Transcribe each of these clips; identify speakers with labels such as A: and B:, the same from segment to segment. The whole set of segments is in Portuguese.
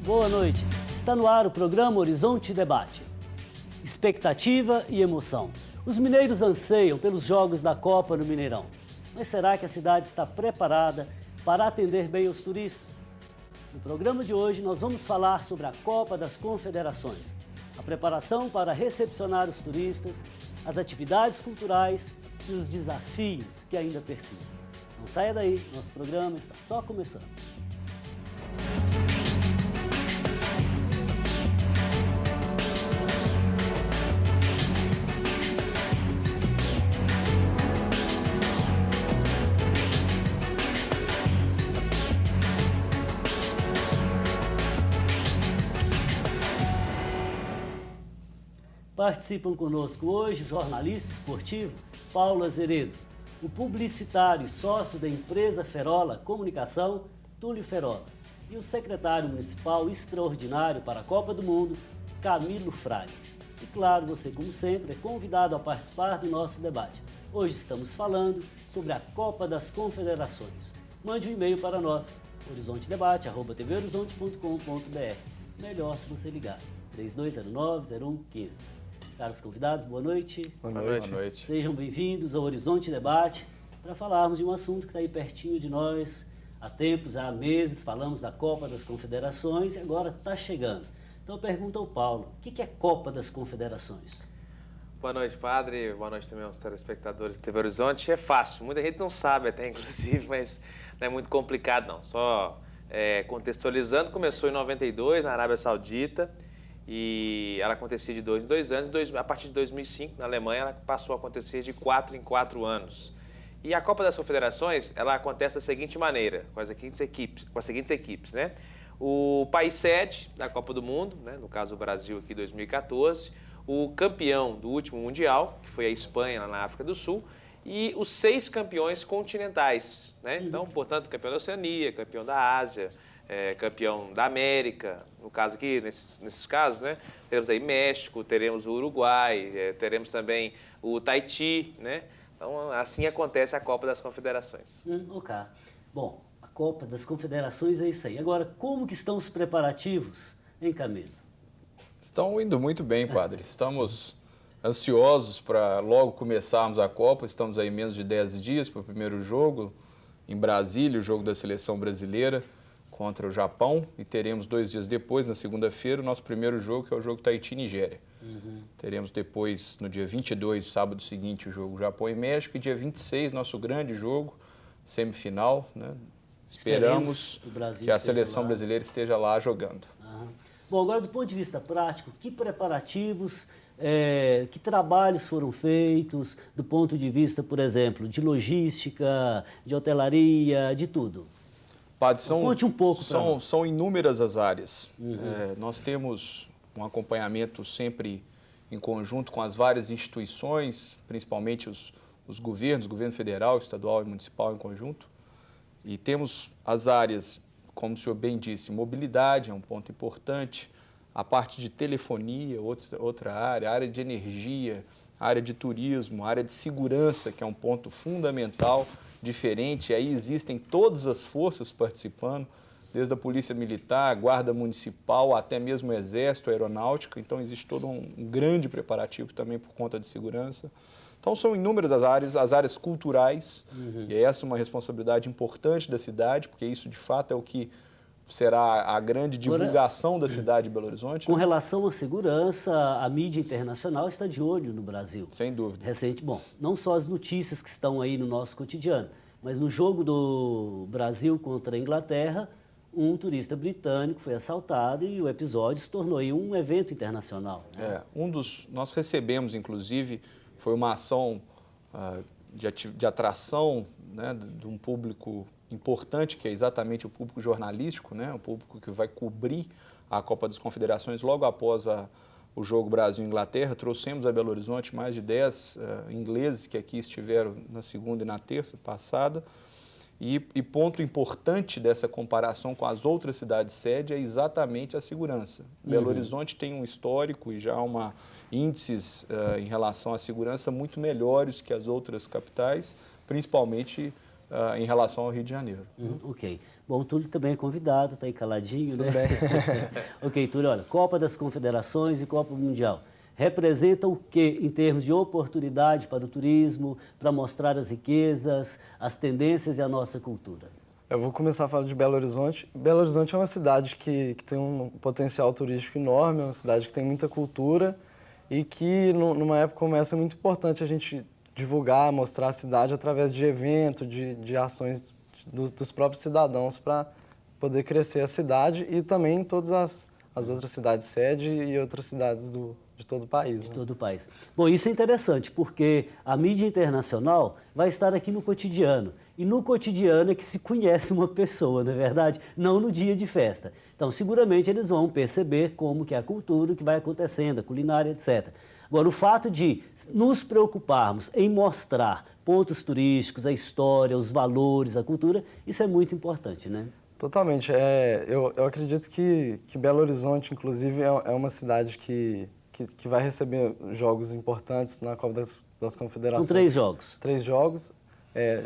A: Boa noite. Está no ar o programa Horizonte Debate. Expectativa e emoção. Os mineiros anseiam pelos jogos da Copa no Mineirão. Mas será que a cidade está preparada para atender bem os turistas? No programa de hoje nós vamos falar sobre a Copa das Confederações, a preparação para recepcionar os turistas, as atividades culturais e os desafios que ainda persistem. Não saia daí, nosso programa está só começando. Participam conosco hoje o jornalista esportivo Paulo Azeredo, o publicitário e sócio da empresa Ferola Comunicação, Túlio Ferola, e o secretário municipal extraordinário para a Copa do Mundo, Camilo Fraga. E claro, você, como sempre, é convidado a participar do nosso debate. Hoje estamos falando sobre a Copa das Confederações. Mande um e-mail para nós, horizontedebate@tvhorizonte.com.br. Melhor se você ligar, 3209-0115. Caros convidados, boa noite.
B: Boa noite.
C: Boa noite.
A: Sejam bem-vindos ao Horizonte Debate para falarmos de um assunto que está aí pertinho de nós. Há tempos, há meses, falamos da Copa das Confederações e agora está chegando. Então eu pergunto ao Paulo, o que é Copa das Confederações?
B: Boa noite, padre. Boa noite também aos telespectadores da TV Horizonte. É fácil, muita gente não sabe até, inclusive, mas não é muito complicado, não. Só contextualizando, começou em 92, na Arábia Saudita, e ela acontecia de 2 em 2 anos. A partir de 2005, na Alemanha, ela passou a acontecer de 4 em 4 anos. E a Copa das Confederações, ela acontece da seguinte maneira, com as seguintes equipes, né? O país sede da Copa do Mundo, né? No caso o Brasil aqui em 2014, o campeão do último Mundial, que foi a Espanha, lá na África do Sul, e os 6 campeões continentais, né? Então, portanto, campeão da Oceania, campeão da Ásia, campeão da América, no caso aqui, nesses casos, né? Teremos aí México, teremos o Uruguai, teremos também o Tahiti, né? Então, assim acontece a Copa das Confederações.
A: Ok. Bom, a Copa das Confederações é isso aí. Agora, como que estão os preparativos, hein, Camilo?
C: Estão indo muito bem, padre. Estamos ansiosos para logo começarmos a Copa. Estamos aí menos de 10 dias para o primeiro jogo, em Brasília, o jogo da seleção brasileira contra o Japão. E teremos 2 dias depois, na segunda-feira, o nosso primeiro jogo, que é o jogo Tahiti e Nigéria. Teremos depois, no dia 22, sábado seguinte, o jogo Japão e México. E dia 26, nosso grande jogo, semifinal, né? Esperamos que a seleção brasileira esteja lá jogando.
A: Bom, agora do ponto de vista prático, que preparativos, que trabalhos foram feitos do ponto de vista, por exemplo, de logística, de hotelaria, de tudo?
C: Padre,
A: conte um pouco para nós.
C: São inúmeras as áreas. Nós temos um acompanhamento sempre em conjunto com as várias instituições, principalmente os governos, governo federal, estadual e municipal em conjunto. E temos as áreas, como o senhor bem disse, mobilidade é um ponto importante, a parte de telefonia, outra área, a área de energia, a área de turismo, a área de segurança, que é um ponto fundamental, diferente. E aí existem todas as forças participando, desde a Polícia Militar, a Guarda Municipal, até mesmo o Exército, a Aeronáutica. Então existe todo um grande preparativo também por conta de segurança. Então são inúmeras as áreas culturais, e essa é uma responsabilidade importante da cidade, porque isso de fato é o que será a grande divulgação da cidade de Belo Horizonte.
A: Com relação à segurança, a mídia internacional está de olho no Brasil.
C: Sem dúvida.
A: Bom, não só as notícias que estão aí no nosso cotidiano, mas no jogo do Brasil contra a Inglaterra, um turista britânico foi assaltado e o episódio se tornou aí um evento internacional, né?
C: Nós recebemos, inclusive, foi uma ação de atração, né, de um público importante, que é exatamente o público jornalístico, né, o público que vai cobrir a Copa das Confederações logo após o jogo Brasil-Inglaterra. Trouxemos a Belo Horizonte mais de 10 ingleses que aqui estiveram na segunda e na terça passada. E ponto importante dessa comparação com as outras cidades-sede é exatamente a segurança. Belo Horizonte tem um histórico e já índices em relação à segurança muito melhores que as outras capitais, principalmente em relação ao Rio de Janeiro.
A: Ok. Bom, o Túlio também é convidado, está aí caladinho, né?
D: Tudo bem.
A: Ok, Túlio, olha, Copa das Confederações e Copa Mundial. Representam o que em termos de oportunidade para o turismo, para mostrar as riquezas, as tendências e a nossa cultura?
D: Eu vou começar a falar de Belo Horizonte. Belo Horizonte é uma cidade que tem um potencial turístico enorme, é uma cidade que tem muita cultura e que, numa época como essa, é muito importante a gente divulgar, mostrar a cidade através de eventos, de ações dos próprios cidadãos para poder crescer a cidade e também todas as outras cidades sede e outras cidades de todo o país.
A: De
D: né?
A: todo o país. Bom, isso é interessante, porque a mídia internacional vai estar aqui no cotidiano. E no cotidiano é que se conhece uma pessoa, não é verdade? Não no dia de festa. Então, seguramente eles vão perceber como que é a cultura, o que vai acontecendo, a culinária, etc. Agora, o fato de nos preocuparmos em mostrar pontos turísticos, a história, os valores, a cultura, isso é muito importante, né?
D: Totalmente. Eu acredito que Belo Horizonte, inclusive, é uma cidade que vai receber jogos importantes na Copa das Confederações.
A: São 3 jogos.
D: 3 jogos.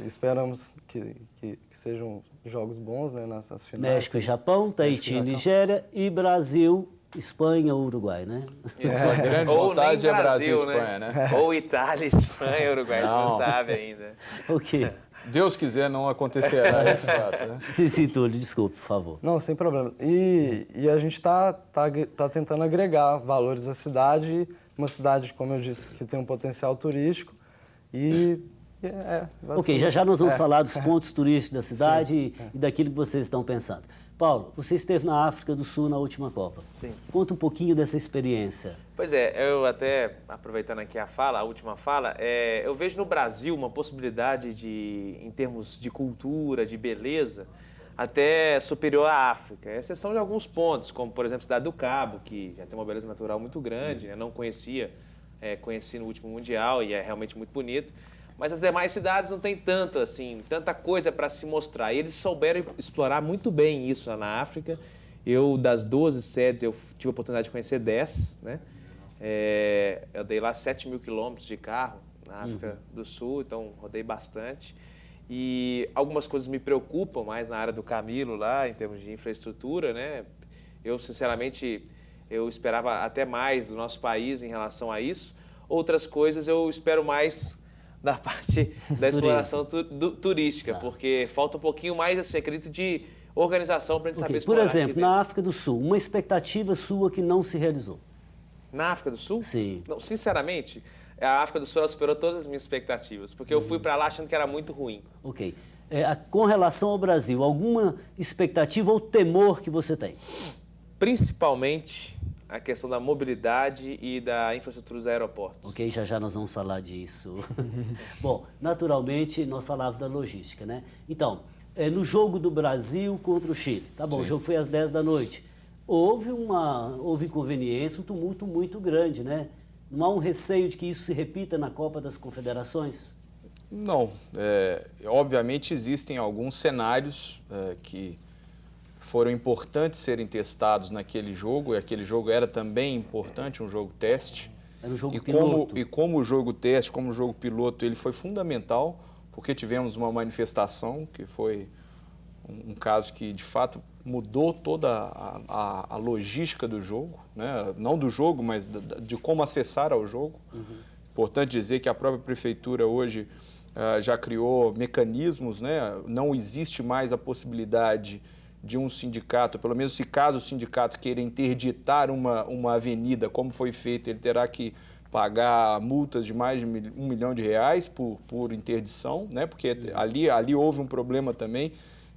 D: Esperamos que sejam jogos bons, né, nessas finais.
A: México e Japão, Tahiti e Nigéria e Brasil, Espanha ou Uruguai, né?
C: Essa grande
B: Ou
C: vontade
B: nem
C: é Brasil e Espanha, né?
B: Ou Itália, Espanha, Uruguai, você não
C: Não.
B: sabe ainda.
A: Ok.
C: Deus quiser, não acontecerá esse fato, né?
A: Sim, Túlio, desculpe, por favor.
D: Não, sem problema. E a gente está tentando agregar valores à cidade, uma cidade, como eu disse, que tem um potencial turístico
A: Ok, já nós vamos falar dos pontos turísticos da cidade e daquilo que vocês estão pensando. Paulo, você esteve na África do Sul na última Copa.
B: Sim.
A: Conta um pouquinho dessa experiência.
B: Pois é, eu até, aproveitando aqui a última fala, eu vejo no Brasil uma possibilidade em termos de cultura, de beleza, até superior à África, exceção de alguns pontos, como por exemplo Cidade do Cabo, que já tem uma beleza natural muito grande, né? Não conhecia, conheci no último Mundial e é realmente muito bonito. Mas as demais cidades não tem tanto, assim, tanta coisa para se mostrar. E eles souberam explorar muito bem isso lá na África. Eu, das 12 sedes, eu tive a oportunidade de conhecer 10, né? Eu dei lá 7 mil quilômetros de carro na África do Sul, então rodei bastante. E algumas coisas me preocupam mais na área do Camilo lá, em termos de infraestrutura, né? Eu, sinceramente, eu esperava até mais do nosso país em relação a isso. Outras coisas eu espero mais da parte da exploração turística, porque falta um pouquinho mais, assim, acredito, de organização para a gente saber
A: Por
B: explorar.
A: exemplo, na África do Sul, uma expectativa sua que não se realizou.
B: Na África do Sul?
A: Sim.
B: Não, sinceramente, a África do Sul ela superou todas as minhas expectativas, porque eu fui para lá achando que era muito ruim.
A: Ok. Com relação ao Brasil, alguma expectativa ou temor que você tem?
B: Principalmente a questão da mobilidade e da infraestrutura dos aeroportos.
A: Ok, já nós vamos falar disso. Bom, naturalmente, nós falávamos da logística, né? Então, no jogo do Brasil contra o Chile, tá bom,
C: Sim.
A: o jogo foi às 10 da noite. Houve inconveniência, um tumulto muito grande, né? Não há um receio de que isso se repita na Copa das Confederações?
C: Não. Obviamente existem alguns cenários que foram importantes serem testados naquele jogo, e aquele jogo era também importante, um jogo teste.
A: Era um jogo piloto.
C: Como o jogo teste, como o jogo piloto, ele foi fundamental, porque tivemos uma manifestação, que foi um caso que, de fato, mudou toda a logística do jogo, né? Não do jogo, mas de como acessar ao jogo. Importante dizer que a própria prefeitura hoje já criou mecanismos, né? Não existe mais a possibilidade de um sindicato, pelo menos se caso o sindicato queira interditar uma avenida, como foi feito, ele terá que pagar multas de mais de R$1 milhão por interdição, né? Porque ali houve um problema também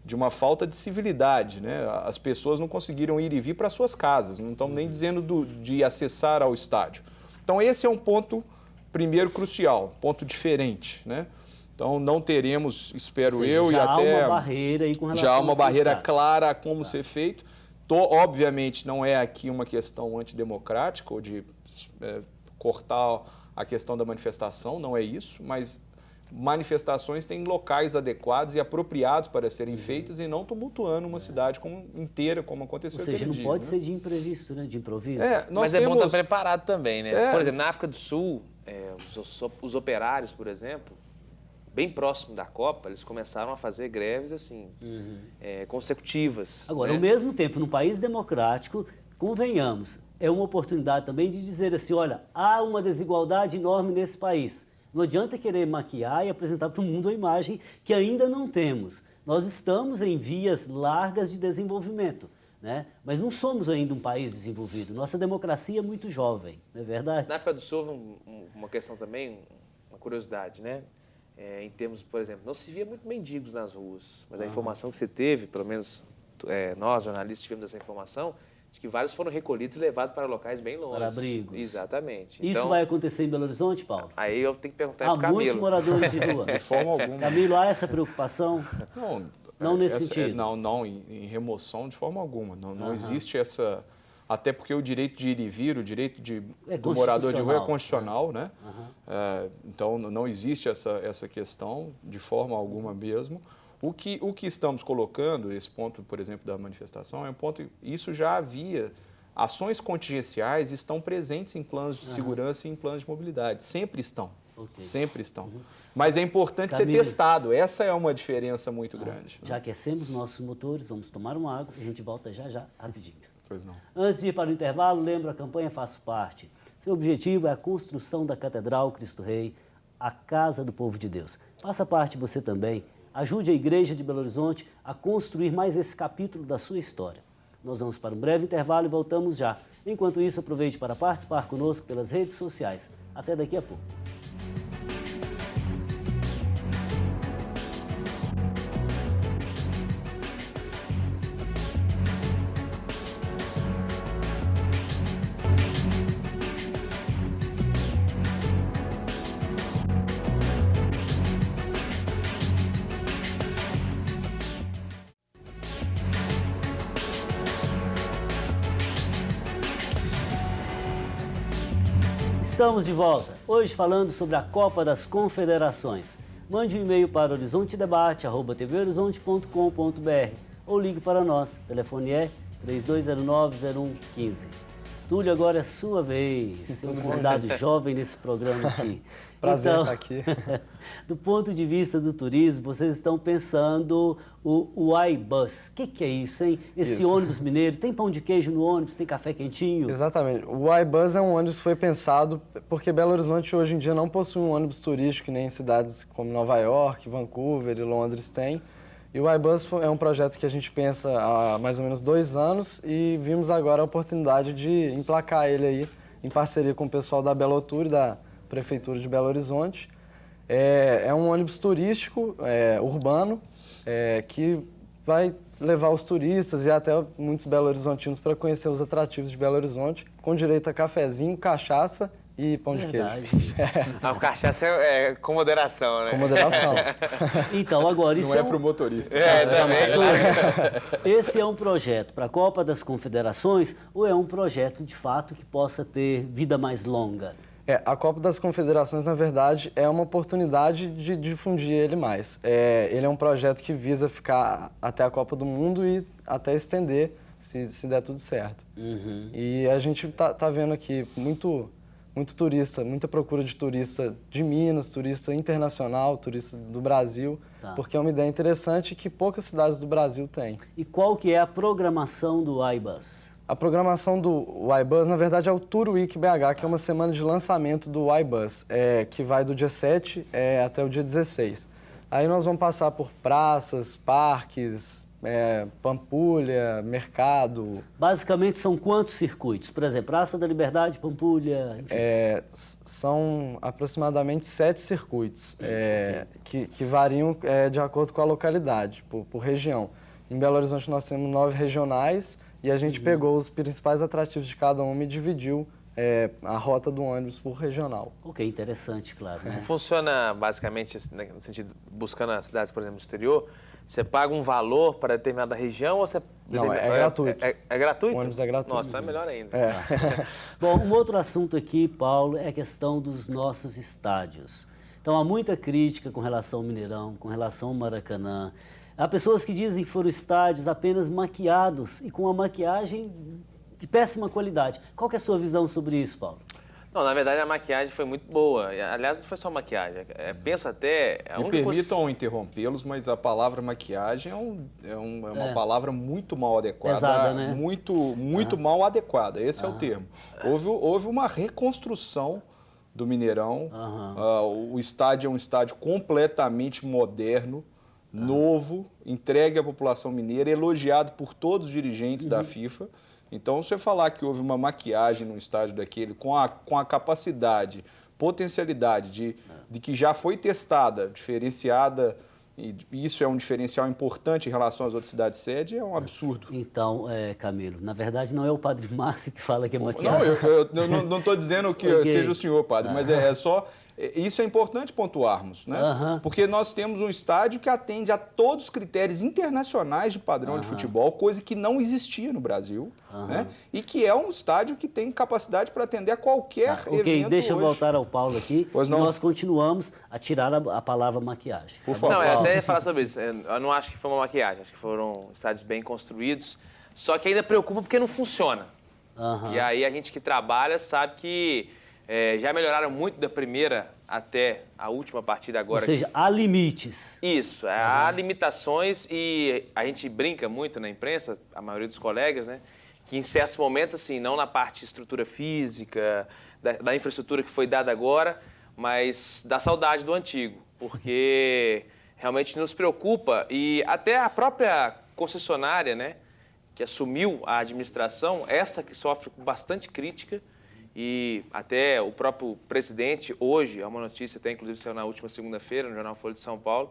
C: de uma falta de civilidade, né? As pessoas não conseguiram ir e vir para suas casas, não estamos nem dizendo de acessar ao estádio. Então esse é um ponto, primeiro, crucial, ponto diferente, né? Então não teremos, espero eu, e até
A: já há uma barreira aí com relação
C: já há uma
A: aos
C: barreira
A: sindicatos.
C: clara a como ser feito. Obviamente não é aqui uma questão antidemocrática ou de cortar a questão da manifestação, não é isso, mas manifestações têm locais adequados e apropriados para serem feitas e não tumultuando uma cidade inteira, como aconteceu
A: Ou seja,
C: aquele
A: não
C: dia.
A: pode
C: né?
A: ser de imprevisto, né? De improviso.
B: Mas é bom estar preparado também, né?
C: É.
B: Por exemplo, na África do Sul, os operários, por exemplo, bem próximo da Copa, eles começaram a fazer greves assim, consecutivas.
A: Agora,
B: né?
A: ao mesmo tempo, num país democrático, convenhamos, é uma oportunidade também de dizer assim, olha, há uma desigualdade enorme nesse país. Não adianta querer maquiar e apresentar para o mundo a imagem que ainda não temos. Nós estamos em vias largas de desenvolvimento, né? Mas não somos ainda um país desenvolvido. Nossa democracia é muito jovem, não é verdade?
B: Na África do Sul, uma questão também, uma curiosidade, né? Em termos, por exemplo, não se via muito mendigos nas ruas, mas a informação que você teve, pelo menos nós, jornalistas, tivemos essa informação, de que vários foram recolhidos e levados para locais bem longe.
A: Para abrigos.
B: Exatamente.
A: Isso
B: Então,
A: vai acontecer em Belo Horizonte, Paulo?
B: aí eu tenho que perguntar
A: Há
B: para o
A: muitos
B: Camilo.
A: moradores de rua.
C: De forma alguma.
A: Camilo, há essa preocupação? Não nesse sentido.
C: Não, em remoção de forma alguma. Não existe essa... Até porque o direito de ir e vir, o direito do morador de rua é constitucional, né? Então, não existe essa questão de forma alguma mesmo. O que estamos colocando, esse ponto, por exemplo, da manifestação, é um ponto... Isso já havia... Ações contingenciais estão presentes em planos de segurança e em planos de mobilidade. Sempre estão. Sempre estão. Mas é importante ser testado. Essa é uma diferença muito grande.
A: Já aquecemos nossos motores, vamos tomar uma água e a gente volta já, rapidinho.
C: Pois não.
A: Antes de ir para o intervalo, lembro a campanha Faço Parte. Seu objetivo é a construção da Catedral Cristo Rei, a Casa do Povo de Deus. Faça parte você também. Ajude a Igreja de Belo Horizonte a construir mais esse capítulo da sua história. Nós vamos para um breve intervalo e voltamos já. Enquanto isso, aproveite para participar conosco pelas redes sociais. Até daqui a pouco. Estamos de volta, hoje falando sobre a Copa das Confederações. Mande um e-mail para horizontedebate@tvhorizonte.com.br ou ligue para nós, o telefone é 3209-0115. Túlio, agora é sua vez, ser um convidado jovem nesse programa aqui.
D: Prazer estar aqui.
A: Do ponto de vista do turismo, vocês estão pensando o iBus. O que é isso, hein? Esse ônibus mineiro, tem pão de queijo no ônibus, tem café quentinho?
D: Exatamente. O iBus é um ônibus que foi pensado porque Belo Horizonte hoje em dia não possui um ônibus turístico, que nem cidades como Nova York, Vancouver e Londres têm. E o iBus é um projeto que a gente pensa há mais ou menos 2 anos e vimos agora a oportunidade de emplacar ele aí em parceria com o pessoal da Belotur e da Prefeitura de Belo Horizonte. É um ônibus turístico, urbano, que vai levar os turistas e até muitos belo-horizontinos para conhecer os atrativos de Belo Horizonte, com direito a cafezinho, cachaça e pão de queijo.
B: O cachaça é com moderação, né?
D: Com moderação.
A: Então, agora, isso
C: Não é para o motorista.
A: Esse é um projeto para a Copa das Confederações ou é um projeto, de fato, que possa ter vida mais longa?
D: A Copa das Confederações, na verdade, é uma oportunidade de difundir ele mais. Ele é um projeto que visa ficar até a Copa do Mundo e até estender, se der tudo certo. E a gente tá vendo aqui muito turista, muita procura de turista de Minas, turista internacional, turista do Brasil, porque é uma ideia interessante que poucas cidades do Brasil têm.
A: E qual que é a programação do iBus?
D: A programação do iBus, na verdade, é o Tour Week BH, que é uma semana de lançamento do iBus, que vai do dia 7 até o dia 16. Aí nós vamos passar por praças, parques, Pampulha, mercado.
A: Basicamente, são quantos circuitos? Por exemplo, Praça da Liberdade, Pampulha, enfim.
D: São aproximadamente 7 circuitos, que variam de acordo com a localidade, por região. Em Belo Horizonte nós temos 9 regionais, e a gente pegou os principais atrativos de cada uma e dividiu a rota do ônibus por regional.
A: Ok, interessante, claro. Né?
B: Funciona basicamente no sentido, buscando as cidades, por exemplo, no exterior, você paga um valor para determinada região ou você...
D: Não, é gratuito.
B: É gratuito?
D: O ônibus é gratuito.
B: Nossa, então é melhor ainda.
A: Bom, um outro assunto aqui, Paulo, é a questão dos nossos estádios. Então, há muita crítica com relação ao Mineirão, com relação ao Maracanã. Há pessoas que dizem que foram estádios apenas maquiados e com uma maquiagem de péssima qualidade. Qual que é a sua visão sobre isso, Paulo?
B: Não, na verdade a maquiagem foi muito boa. Aliás, não foi só maquiagem. Penso até...
C: Me permitam interrompê-los, mas a palavra maquiagem é uma palavra muito mal adequada.
A: Pesada, né?
C: Muito mal adequada, esse é o termo. Houve uma reconstrução do Mineirão. O estádio é um estádio completamente moderno, novo, entregue à população mineira, elogiado por todos os dirigentes da FIFA. Então, se você falar que houve uma maquiagem no estádio daquele com a capacidade, potencialidade de que já foi testada, diferenciada, e isso é um diferencial importante em relação às outras cidades sede, é um absurdo.
A: Então, Camilo, na verdade não é o Padre Márcio que fala que é
C: Não,
A: maquiagem.
C: eu não estou dizendo que
A: Ok.
C: seja o senhor, padre, mas é só... Isso é importante pontuarmos, né? Porque nós temos um estádio que atende a todos os critérios internacionais de padrão de futebol, coisa que não existia no Brasil, né? E que é um estádio que tem capacidade para atender a qualquer evento
A: Ok, deixa eu
C: hoje.
A: voltar ao Paulo aqui.
C: Pois não.
A: Nós continuamos a tirar a palavra maquiagem.
C: Por favor.
B: Não, eu
A: Paulo.
B: até ia falar sobre isso. Eu não acho que foi uma maquiagem, acho que foram estádios bem construídos. Só que ainda preocupa porque não funciona. E aí a gente que trabalha sabe que já melhoraram muito da primeira até a última partida agora.
A: Ou seja, há limites.
B: Isso, há limitações e a gente brinca muito na imprensa, a maioria dos colegas, né? Que em certos momentos, assim, não na parte de estrutura física, da infraestrutura que foi dada agora, mas da saudade do antigo, porque realmente nos preocupa e até a própria concessionária, né, que assumiu a administração, essa que sofre com bastante crítica e até o próprio presidente, hoje, é uma notícia até inclusive saiu na última segunda-feira no jornal Folha de São Paulo,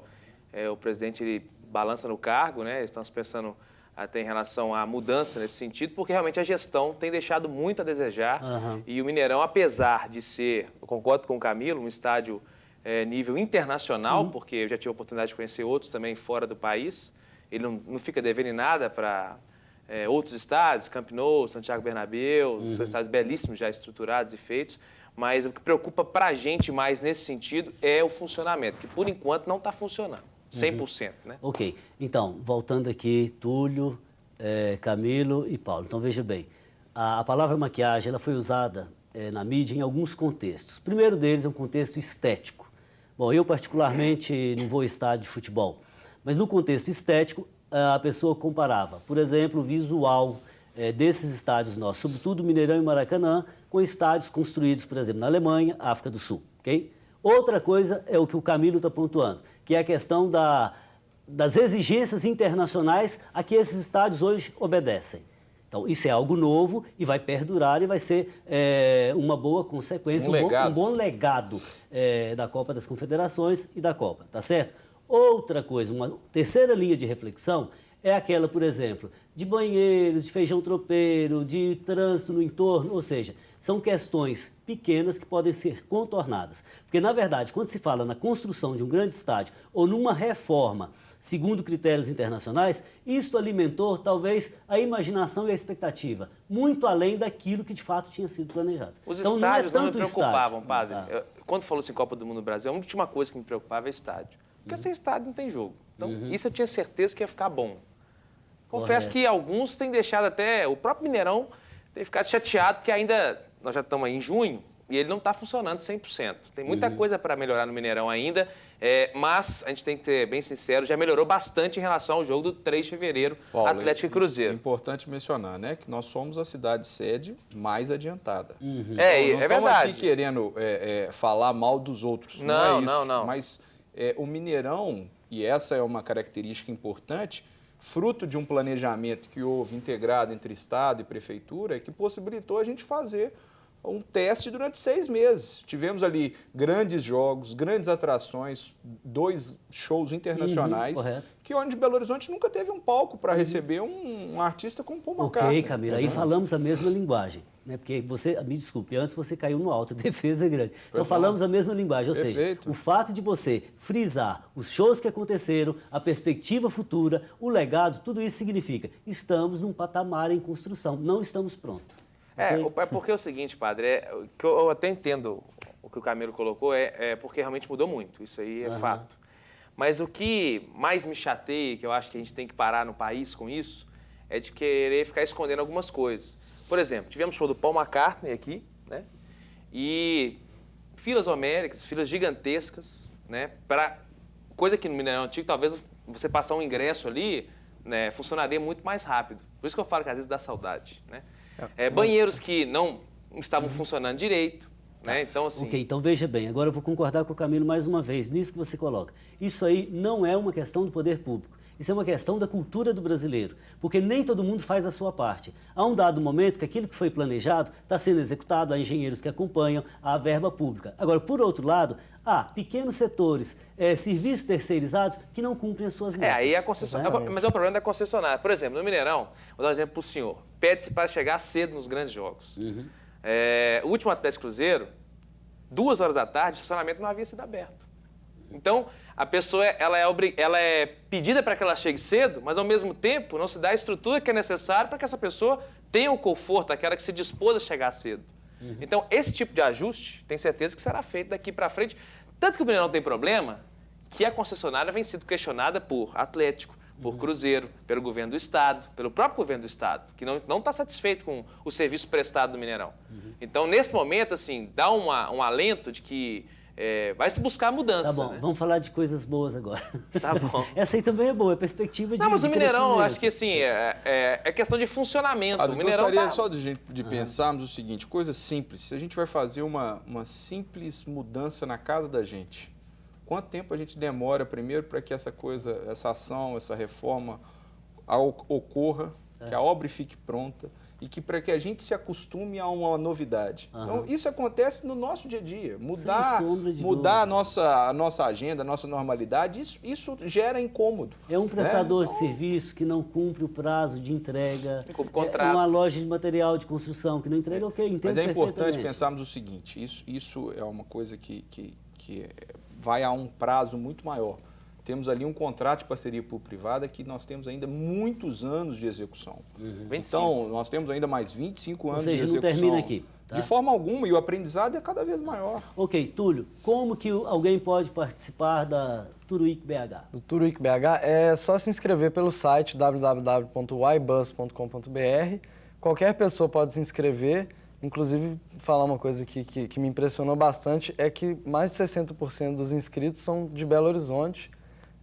B: o presidente ele balança no cargo, né, estamos pensando até em relação à mudança nesse sentido, porque realmente a gestão tem deixado muito a desejar e o Mineirão, apesar de ser, eu concordo com o Camilo, um estádio nível internacional, porque eu já tive a oportunidade de conhecer outros também fora do país, ele não fica devendo em nada para outros estádios, Camp Nou, Santiago Bernabéu, são estádios belíssimos já estruturados e feitos, mas o que preocupa para a gente mais nesse sentido é o funcionamento, que por enquanto não está funcionando. 100%, né?
A: Ok, então, voltando aqui, Túlio, Camilo e Paulo. Então, veja bem, a palavra maquiagem ela foi usada na mídia em alguns contextos. O primeiro deles é um contexto estético. Bom, eu particularmente não vou a estádio de futebol, mas no contexto estético, a pessoa comparava, por exemplo, o visual desses estádios nossos, sobretudo Mineirão e Maracanã, com estádios construídos, por exemplo, na Alemanha, África do Sul, ok? Outra coisa é o que o Camilo está pontuando, que é a questão das exigências internacionais a que esses estádios hoje obedecem. Então, isso é algo novo e vai perdurar e vai ser uma boa consequência, um bom legado da Copa das Confederações e da Copa, tá certo? Outra coisa, uma terceira linha de reflexão é aquela, por exemplo, de banheiros, de feijão tropeiro, de trânsito no entorno, ou seja, são questões pequenas que podem ser contornadas. Porque, na verdade, quando se fala na construção de um grande estádio ou numa reforma segundo critérios internacionais, isto alimentou, talvez, a imaginação e a expectativa, muito além daquilo que, de fato, tinha sido planejado.
B: Os
A: então,
B: estádios
A: não
B: não
A: é
B: me
A: tanto
B: preocupavam,
A: estádio.
B: padre. Quando falou assim Copa do Mundo no Brasil, a última coisa que me preocupava é estádio. Porque sem estádio não tem jogo. Então, isso eu tinha certeza que ia ficar bom. Confesso que alguns têm deixado até... O próprio Mineirão tem ficado chateado, porque ainda... Nós já estamos aí em junho e ele não está funcionando 100%. Tem muita coisa para melhorar no Mineirão ainda, mas a gente tem que ser bem sincero, já melhorou bastante em relação ao jogo do 3 de fevereiro,
C: Paulo,
B: Atlético e Cruzeiro.
C: É importante mencionar, né, que nós somos a cidade-sede mais adiantada.
B: É
C: Não estamos
B: verdade.
C: aqui querendo falar mal dos outros, não é isso.
B: Não.
C: Mas o Mineirão, e essa é uma característica importante, fruto de um planejamento que houve integrado entre Estado e Prefeitura, que possibilitou a gente fazer um teste durante 6 meses. Tivemos ali grandes jogos, grandes atrações, 2 shows internacionais, que onde Belo Horizonte nunca teve um palco para receber um artista como Paul McCartney.
A: Ok, Camila, aí falamos a mesma linguagem, né? Porque você, me desculpe, antes você caiu no alto, defesa é grande. Então falamos a mesma linguagem, ou seja, o fato de você frisar os shows que aconteceram, a perspectiva futura, o legado, tudo isso significa estamos num patamar em construção, não estamos prontos.
B: É porque é o seguinte, padre, que eu até entendo o que o Camilo colocou, porque realmente mudou muito, isso aí é fato. Mas o que mais me chateia, que eu acho que a gente tem que parar no país com isso, é de querer ficar escondendo algumas coisas. Por exemplo, tivemos show do Paul McCartney aqui, né? e filas homéricas, filas gigantescas, né? Coisa que no Mineirão Antigo, talvez você passar um ingresso ali, né, funcionaria muito mais rápido. Por isso que eu falo que às vezes dá saudade, né? Banheiros que não estavam funcionando direito, né? Então, assim...
A: Ok, então veja bem, agora eu vou concordar com o Camilo mais uma vez, nisso que você coloca. Isso aí não é uma questão do poder público. Isso é uma questão da cultura do brasileiro, porque nem todo mundo faz a sua parte. Há um dado momento que aquilo que foi planejado está sendo executado, há engenheiros que acompanham, há verba pública. Agora, por outro lado, há pequenos setores, serviços terceirizados que não cumprem as suas metas.
B: Aí é a concessionária. Mas é o problema da concessionária. Por exemplo, no Mineirão, vou dar um exemplo para o senhor. Pede-se para chegar cedo nos grandes jogos. O último Atlético Cruzeiro, 2 horas da tarde, o estacionamento não havia sido aberto. Então, a pessoa ela é pedida para que ela chegue cedo, mas ao mesmo tempo não se dá a estrutura que é necessária para que essa pessoa tenha o conforto, aquela que se dispôs a chegar cedo. Então, esse tipo de ajuste, tenho certeza que será feito daqui para frente. Tanto que o Mineirão tem problema que a concessionária vem sendo questionada por Atlético, por Cruzeiro, pelo governo do Estado, pelo próprio governo do Estado, que não está satisfeito com o serviço prestado do Mineirão. Então, nesse momento, assim, dá um alento de que vai se buscar a mudança.
A: Tá bom,
B: né?
A: vamos falar de coisas boas agora.
B: Tá bom.
A: Essa aí também é boa, é perspectiva de
B: Não, mas o Mineirão,
A: crescimento.
B: acho que assim, é questão de funcionamento. O
C: Eu
B: Mineirão
C: gostaria só de pensarmos o seguinte, coisa simples, se a gente vai fazer uma simples mudança na casa da gente, quanto tempo a gente demora primeiro para que essa ação, essa reforma ocorra, que a obra fique pronta e que para que a gente se acostume a uma novidade. Então, isso acontece no nosso dia a dia. Mudar a nossa agenda, a nossa normalidade, isso gera incômodo.
A: É um prestador de serviço que não cumpre o prazo de entrega.
B: Cumpre o contrato.
A: É uma loja de material de construção que não entrega, ok, entendo
C: Mas é importante
A: perfeitamente.
C: pensarmos o seguinte, isso é uma coisa que vai a um prazo muito maior. Temos ali um contrato de parceria público-privada que nós temos ainda muitos anos de execução.
B: 25.
C: Então, nós temos ainda mais 25 anos de
A: seja, não
C: execução.
A: termina aqui, tá?
C: De forma alguma, e o aprendizado é cada vez maior.
A: Ok, Túlio, como que alguém pode participar da Turuíque BH?
D: O Turuíque BH é só se inscrever pelo site www.ybus.com.br. Qualquer pessoa pode se inscrever. Inclusive, falar uma coisa que me impressionou bastante é que mais de 60% dos inscritos são de Belo Horizonte.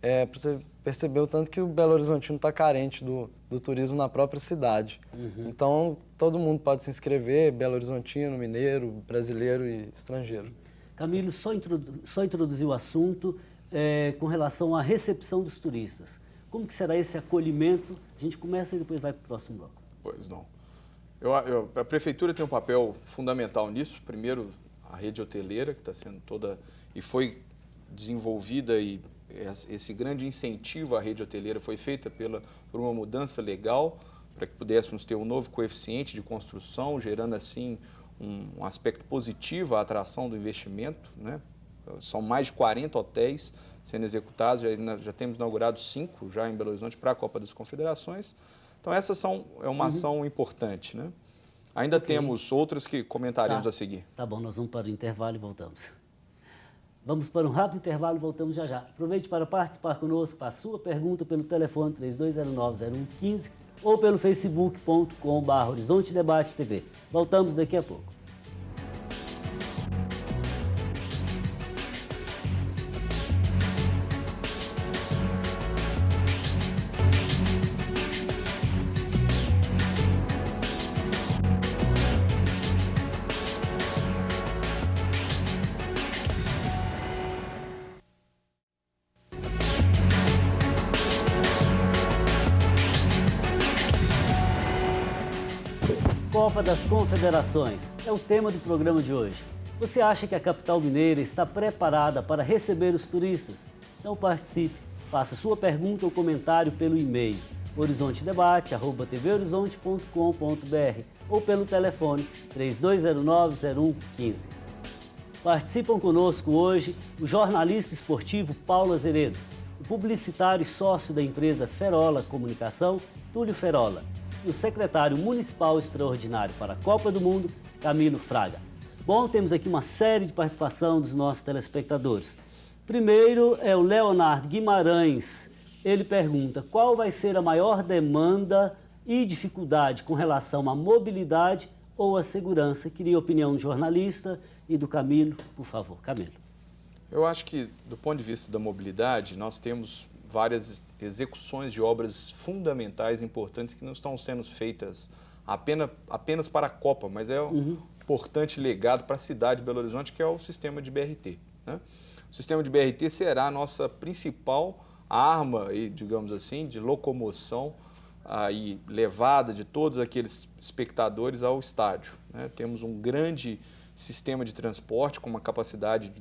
D: Para você perceber o tanto que o Belo Horizontino está carente do turismo na própria cidade. Então, todo mundo pode se inscrever, Belo Horizontino, mineiro, brasileiro e estrangeiro.
A: Camilo, só introduziu o assunto com relação à recepção dos turistas. Como que será esse acolhimento? A gente começa e depois vai para o próximo bloco.
C: Pois não. A Prefeitura tem um papel fundamental nisso. Primeiro, a rede hoteleira, que está sendo toda... e foi desenvolvida e esse grande incentivo à rede hoteleira foi feita por uma mudança legal para que pudéssemos ter um novo coeficiente de construção, gerando assim um aspecto positivo à atração do investimento, né? São mais de 40 hotéis sendo executados, já temos inaugurado 5 já em Belo Horizonte para a Copa das Confederações. Então, é uma ação importante, né? Ainda temos outras que comentaremos a seguir.
A: Tá bom, nós vamos para o intervalo e voltamos. Vamos para um rápido intervalo e voltamos já já. Aproveite para participar conosco, faça sua pergunta pelo telefone 3209-0115 ou pelo facebook.com/Horizonte Debate TV. Voltamos daqui a pouco. Copa das Confederações é o tema do programa de hoje. Você acha que a capital mineira está preparada para receber os turistas? Então participe, faça sua pergunta ou comentário pelo e-mail horizontedebate@tvhorizonte.com.br ou pelo telefone 3209-0115. Participam conosco hoje o jornalista esportivo Paulo Azeredo, o publicitário e sócio da empresa Ferola Comunicação, Túlio Ferola, e o secretário municipal extraordinário para a Copa do Mundo, Camilo Fraga. Bom, temos aqui uma série de participação dos nossos telespectadores. Primeiro é o Leonardo Guimarães. Ele pergunta qual vai ser a maior demanda e dificuldade com relação à mobilidade ou a segurança? Queria a opinião do jornalista e do Camilo, por favor. Camilo.
C: Eu acho que, do ponto de vista da mobilidade, nós temos várias execuções de obras fundamentais, importantes, que não estão sendo feitas apenas para a Copa, mas é um importante legado para a cidade de Belo Horizonte, que é o sistema de BRT, né? O sistema de BRT será a nossa principal arma, digamos assim, de locomoção e levada de todos aqueles espectadores ao estádio, né? Temos um grande sistema de transporte com uma capacidade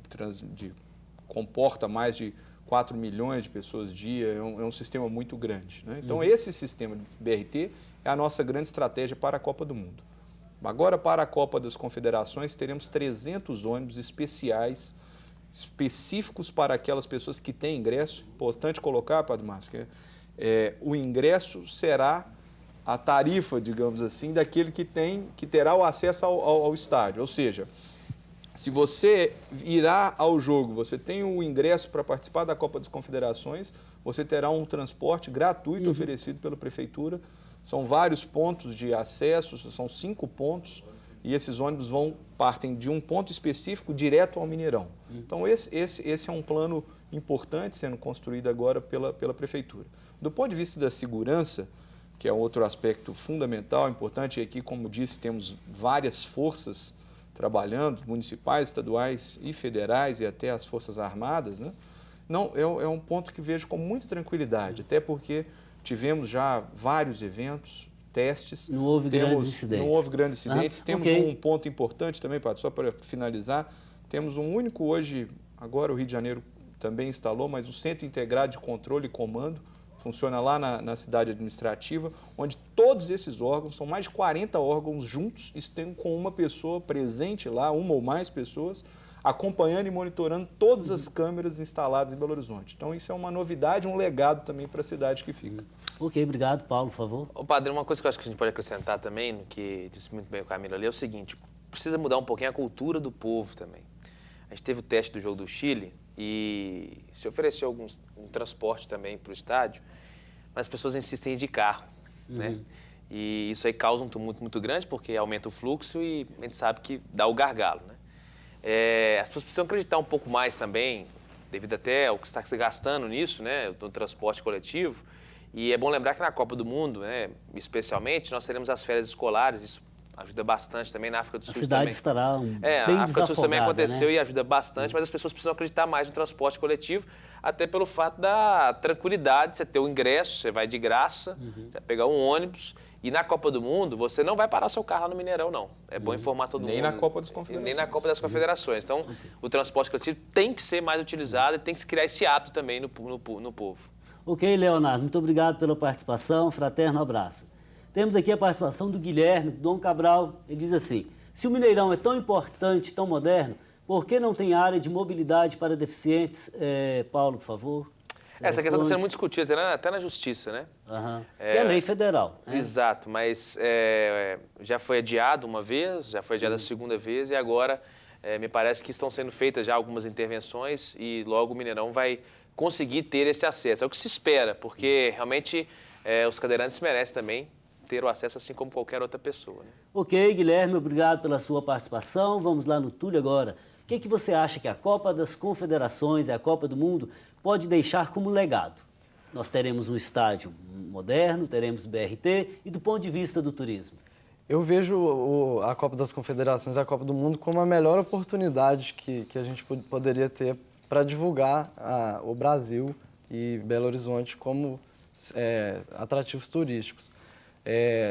C: comporta mais de 4 milhões de pessoas dia, é um sistema muito grande, né? Então, esse sistema de BRT é a nossa grande estratégia para a Copa do Mundo. Agora, para a Copa das Confederações, teremos 300 ônibus específicos para aquelas pessoas que têm ingresso. Importante colocar, Padre Márcio, que o ingresso será a tarifa, digamos assim, daquele que terá o acesso ao estádio. Ou seja, se você irá ao jogo, você tem o ingresso para participar da Copa das Confederações, você terá um transporte gratuito oferecido pela Prefeitura. São vários pontos de acesso, são 5 pontos, e esses ônibus partem de um ponto específico direto ao Mineirão. Então, esse é um plano importante sendo construído agora pela Prefeitura. Do ponto de vista da segurança, que é outro aspecto fundamental, importante, e aqui, como disse, temos várias forças trabalhando, municipais, estaduais e federais, e até as Forças Armadas, né? Não, é um ponto que vejo com muita tranquilidade, até porque tivemos já vários eventos, testes.
A: Não houve grandes incidentes.
C: Não houve grandes incidentes. Temos
A: ok.
C: um ponto importante também, Padre, só para finalizar, temos um único hoje, agora o Rio de Janeiro também instalou, mas um Centro Integrado de Controle e Comando, funciona lá na cidade administrativa, onde todos esses órgãos, são mais de 40 órgãos juntos, estão com uma pessoa presente lá, uma ou mais pessoas, acompanhando e monitorando todas as câmeras instaladas em Belo Horizonte. Então, isso é uma novidade, um legado também para a cidade que fica.
A: Ok, obrigado. Paulo, por favor.
B: Ô, Padre, uma coisa que eu acho que a gente pode acrescentar também, no que disse muito bem o Camilo ali, é o seguinte: precisa mudar um pouquinho a cultura do povo também. A gente teve o teste do jogo do Chile e se ofereceu um transporte também para o estádio, mas as pessoas insistem em ir de carro, né? E isso aí causa um tumulto muito grande, porque aumenta o fluxo e a gente sabe que dá o gargalo, né? As pessoas precisam acreditar um pouco mais também, devido até ao que está se gastando nisso, né, no transporte coletivo. E é bom lembrar que na Copa do Mundo, né, especialmente, nós teremos as férias escolares, isso ajuda bastante também. Na África do Sul
A: A cidade
B: também
A: estará bem
B: a África do Sul também aconteceu,
A: né?
B: E ajuda bastante, mas as pessoas precisam acreditar mais no transporte coletivo, até pelo fato da tranquilidade, você ter o ingresso, você vai de graça, você vai pegar um ônibus, e na Copa do Mundo você não vai parar seu carro lá no Mineirão, não. É bom informar todo mundo.
C: Nem na Copa das Confederações.
B: Nem na Copa das Confederações. Então, o transporte coletivo tem que ser mais utilizado e tem que se criar esse hábito também no povo.
A: Ok, Leonardo, muito obrigado pela participação, fraterno abraço. Temos aqui a participação do Guilherme, do Dom Cabral. Ele diz assim: se o Mineirão é tão importante, tão moderno, por que não tem área de mobilidade para deficientes? Paulo, por favor.
B: Essa questão está sendo muito discutida até na Justiça, né?
A: Que é lei federal. Né?
B: Exato, mas já foi adiado uma vez, já foi adiado a segunda vez, e agora me parece que estão sendo feitas já algumas intervenções e logo o Mineirão vai conseguir ter esse acesso. É o que se espera, porque realmente os cadeirantes merecem também ter o acesso assim como qualquer outra pessoa. Né?
A: Ok, Guilherme, obrigado pela sua participação. Vamos lá no Túlio agora. O que você acha que a Copa das Confederações e a Copa do Mundo pode deixar como legado? Nós teremos um estádio moderno, teremos BRT e do ponto de vista do turismo?
D: Eu vejo a Copa das Confederações e a Copa do Mundo como a melhor oportunidade que a gente poderia ter para divulgar o Brasil e Belo Horizonte como atrativos turísticos.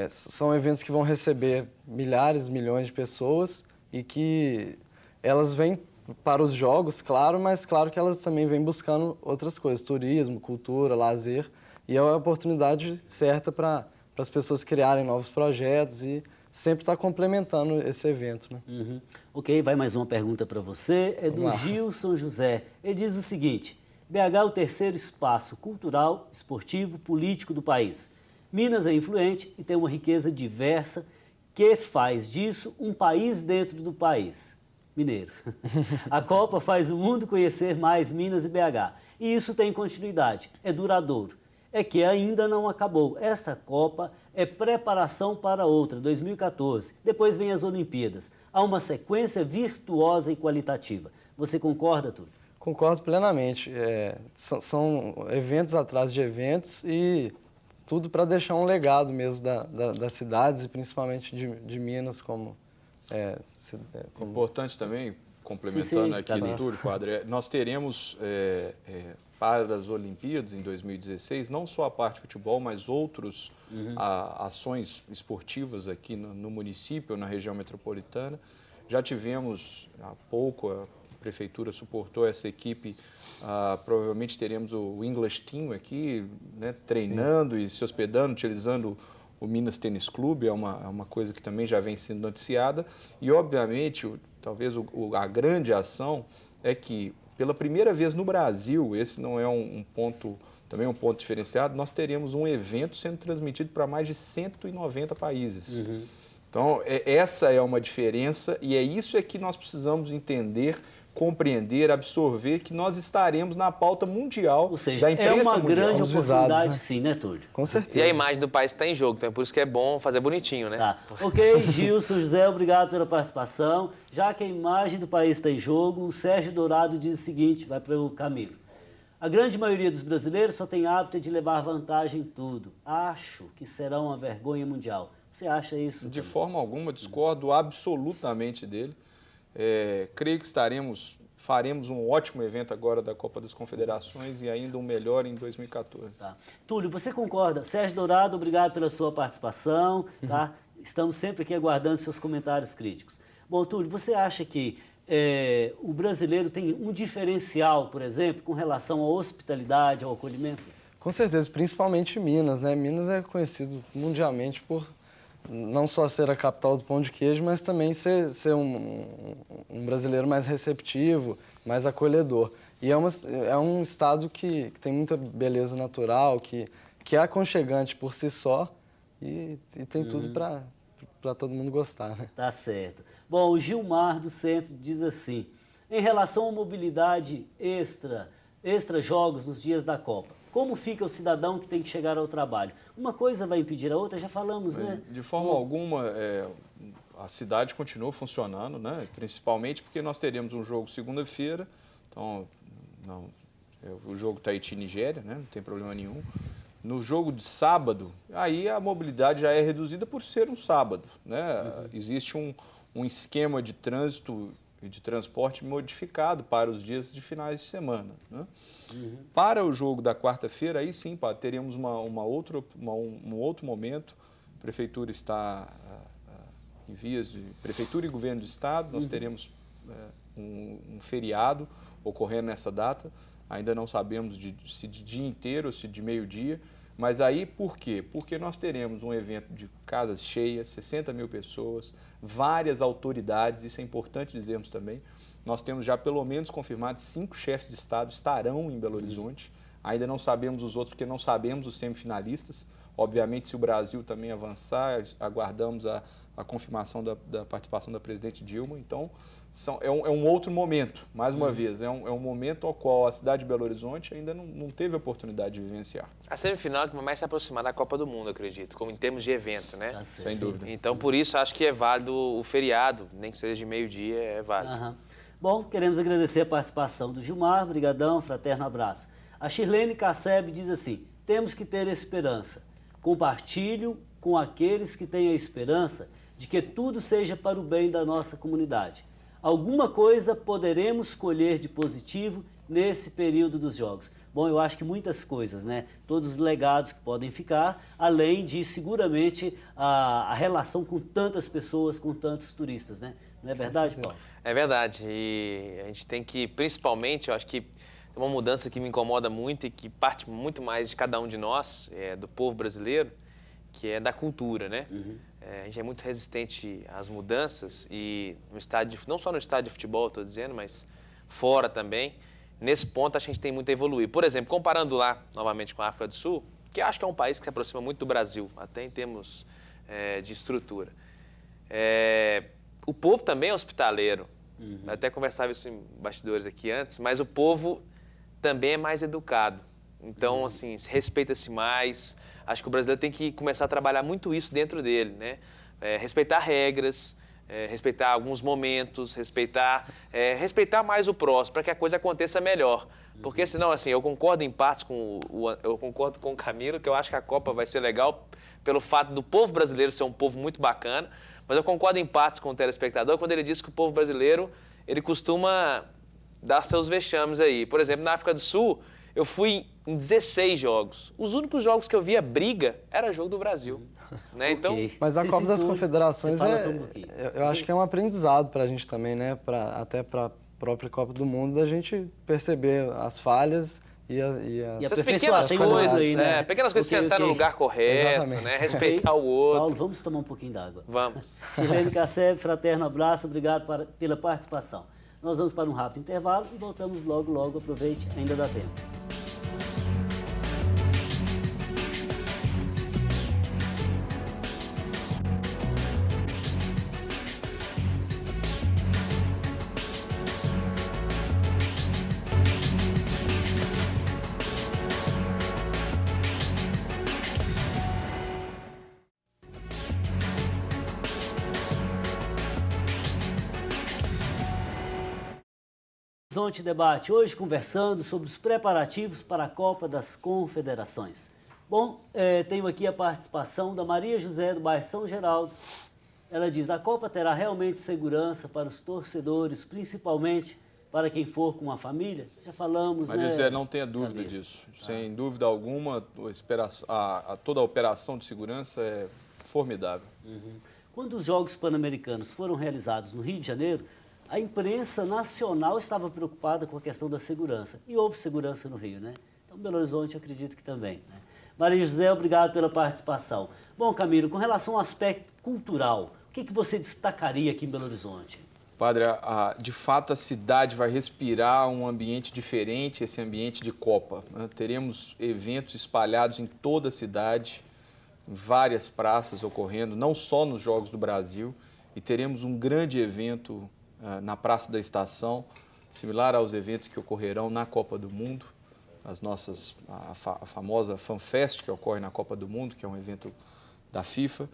D: São eventos que vão receber milhares, milhões de pessoas e que elas vêm para os jogos, claro, mas claro que elas também vêm buscando outras coisas, turismo, cultura, lazer, e é a oportunidade certa para as pessoas criarem novos projetos e sempre estar complementando esse evento. Né?
A: Ok, vai mais uma pergunta para você, é do Gilson José. Ele diz o seguinte: BH é o terceiro espaço cultural, esportivo, político do país. Minas é influente e tem uma riqueza diversa que faz disso um país dentro do país. Mineiro. A Copa faz o mundo conhecer mais Minas e BH. E isso tem continuidade, é duradouro. É que ainda não acabou. Essa Copa é preparação para outra, 2014. Depois vem as Olimpíadas. Há uma sequência virtuosa e qualitativa. Você concorda, Túlio?
D: Concordo plenamente. São eventos atrás de eventos e tudo para deixar um legado mesmo das cidades e principalmente de Minas como...
C: Importante também, complementando
A: sim,
C: aqui
A: tá
C: do Túlio, Padre, nós teremos para as Olimpíadas em 2016, não só a parte de futebol, mas outras ações esportivas aqui no município, na região metropolitana. Já tivemos, há pouco, a Prefeitura suportou essa equipe, provavelmente teremos o English Team aqui, né, treinando e se hospedando, utilizando o Minas Tênis Clube, é uma coisa que também já vem sendo noticiada. E, obviamente, talvez a grande ação é que, pela primeira vez no Brasil, esse não é também um ponto diferenciado, nós teremos um evento sendo transmitido para mais de 190 países. Então, essa é uma diferença e é isso que nós precisamos entender, compreender, absorver, que nós estaremos na pauta mundial.
A: Ou seja,
C: da imprensa
A: é uma
C: mundial.
A: grande
D: Somos
A: oportunidade,
D: visados, né?
A: sim, né, Túlio?
D: Com certeza.
B: E a imagem do país está em jogo, então é por isso que é bom fazer bonitinho, né?
A: Tá. Ok, Gilson, José, obrigado pela participação. Já que a imagem do país está em jogo, o Sérgio Dourado diz o seguinte, vai para o Camilo. A grande maioria dos brasileiros só tem hábito de levar vantagem em tudo. Acho que será uma vergonha mundial. Você acha isso?
C: De forma alguma, discordo absolutamente dele. Creio que faremos um ótimo evento agora da Copa das Confederações e ainda um melhor em 2014.
A: Tá. Túlio, você concorda? Sérgio Dourado, obrigado pela sua participação. Tá? Estamos sempre aqui aguardando seus comentários críticos. Bom, Túlio, você acha que o brasileiro tem um diferencial, por exemplo, com relação à hospitalidade, ao acolhimento?
D: Com certeza, principalmente Minas, né? Minas é conhecido mundialmente por não só ser a capital do pão de queijo, mas também ser um brasileiro mais receptivo, mais acolhedor. E é um estado que tem muita beleza natural, que é aconchegante por si só e tem tudo para todo mundo gostar, né?
A: Tá certo. Bom, o Gilmar do Centro diz assim, em relação à mobilidade extra jogos nos dias da Copa, como fica o cidadão que tem que chegar ao trabalho? Uma coisa vai impedir a outra, já falamos, né?
C: De forma alguma, a cidade continua funcionando, né? Principalmente porque nós teremos um jogo segunda-feira, então o jogo Tahiti-Nigéria, né? Não tem problema nenhum. No jogo de sábado, aí a mobilidade já é reduzida por ser um sábado, né? Existe um esquema de trânsito e de transporte modificado para os dias de finais de semana, né? Para o jogo da quarta-feira, aí sim, teremos um outro momento. A Prefeitura está em vias de... Prefeitura e Governo do Estado, nós teremos um feriado ocorrendo nessa data. Ainda não sabemos se de dia inteiro ou se de meio-dia. Mas aí, por quê? Porque nós teremos um evento de casas cheias, 60 mil pessoas, várias autoridades, isso é importante dizermos também. Nós temos já pelo menos confirmados 5 chefes de Estado estarão em Belo Horizonte. Ainda não sabemos os outros, porque não sabemos os semifinalistas. Obviamente, se o Brasil também avançar, aguardamos a confirmação da participação da presidente Dilma. Então, é um outro momento, mais uma vez. É um momento ao qual a cidade de Belo Horizonte ainda não teve a oportunidade de vivenciar.
B: A semifinal é que mais se aproximar da Copa do Mundo, acredito, como em termos de evento, né?
A: Tá certo.
C: Sem dúvida.
B: Então, por isso, acho que é válido o feriado, nem que seja de meio-dia, é válido.
A: Aham. Bom, queremos agradecer a participação do Gilmar, brigadão, fraterno abraço. A Shirlene Casseb diz assim, temos que ter esperança. Compartilho com aqueles que têm a esperança de que tudo seja para o bem da nossa comunidade. Alguma coisa poderemos colher de positivo nesse período dos Jogos. Bom, eu acho que muitas coisas, né? Todos os legados que podem ficar, além de, seguramente, a relação com tantas pessoas, com tantos turistas, né? Não é verdade, Paulo?
B: É verdade. E a gente tem que, principalmente, eu acho que tem uma mudança que me incomoda muito e que parte muito mais de cada um de nós, do povo brasileiro, que é da cultura, né? A gente é muito resistente às mudanças e no estádio, não só no estádio de futebol, estou dizendo, mas fora também. Nesse ponto, acho que a gente tem muito a evoluir. Por exemplo, comparando lá, novamente, com a África do Sul, que eu acho que é um país que se aproxima muito do Brasil, até em termos de estrutura. O povo também é hospitaleiro. Eu até conversava isso em bastidores aqui antes, mas o povo também é mais educado. Então, assim, respeita-se mais, Acho que o brasileiro tem que começar a trabalhar muito isso dentro dele, né? Respeitar regras, respeitar alguns momentos, respeitar mais o próximo, para que a coisa aconteça melhor. Porque senão, assim, eu concordo em partes eu concordo com o Camilo, que eu acho que a Copa vai ser legal pelo fato do povo brasileiro ser um povo muito bacana, mas eu concordo em partes com o telespectador quando ele diz que o povo brasileiro, ele costuma dar seus vexames aí. Por exemplo, na África do Sul, eu fui em 16 jogos. Os únicos jogos que eu via briga era jogo do Brasil. Né? Então,
D: mas a Copa das Confederações eu acho que é um aprendizado para a gente também, né? Até para a própria Copa do Mundo, da gente perceber as falhas e
B: essas pequenas coisas aí, né? Pequenas coisas, sentar no lugar correto, né? Respeitar o outro.
A: Paulo, vamos tomar um pouquinho d'água.
B: Vamos.
A: Shirlene Casseb, fraterno abraço, obrigado pela participação. Nós vamos para um rápido intervalo e voltamos logo, aproveite, ainda dá tempo. Horizonte Debate, hoje conversando sobre os preparativos para a Copa das Confederações. Bom, tenho aqui a participação da Maria José do bairro São Geraldo. Ela diz, a Copa terá realmente segurança para os torcedores, principalmente para quem for com a família? Já falamos,
C: Maria José, não tenha dúvida disso. Sem dúvida alguma, toda a operação de segurança é formidável.
A: Quando os Jogos Pan-Americanos foram realizados no Rio de Janeiro, a imprensa nacional estava preocupada com a questão da segurança. E houve segurança no Rio, né? Então, Belo Horizonte, acredito que também. Né? Maria José, obrigado pela participação. Bom, Camilo, com relação ao aspecto cultural, o que você destacaria aqui em Belo Horizonte?
C: Padre, de fato a cidade vai respirar um ambiente diferente, esse ambiente de Copa. Né? Teremos eventos espalhados em toda a cidade, em várias praças ocorrendo, não só nos Jogos do Brasil, e teremos um grande evento na Praça da Estação, similar aos eventos que ocorrerão na Copa do Mundo, a famosa FanFest, que ocorre na Copa do Mundo, que é um evento da FIFA,